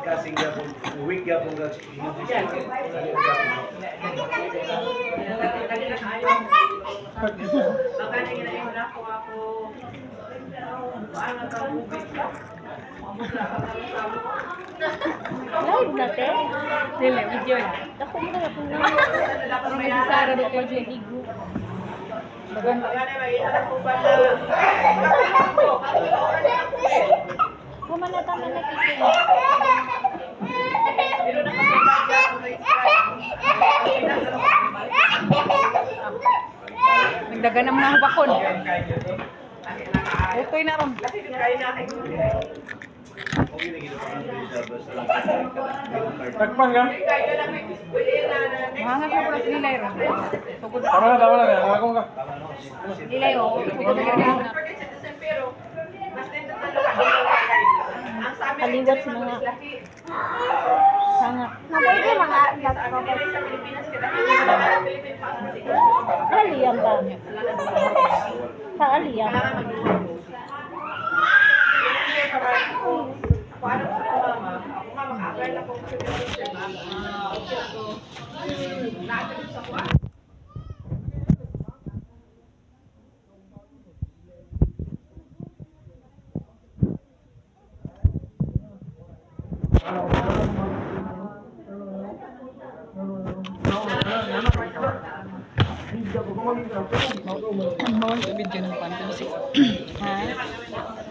kasing gapon, week gapon ka. Live na te? Dili, video na. Ako mo na kung ano. Magsara do ko dyan igo. Bagan. Kumana tama na kikita. Nagdagan ng mga bakon. Okay na ron. Takpan ka? Mahanga ko pala nilay ron. Sugod. Tama na. Nakakong ka. Nilay o. Sugod na gano'n na. Kaliwat sa mga hanga. Mabay mga aliyam ba? Sa aliyam. Ang bawal sa video ng pantin. Ha?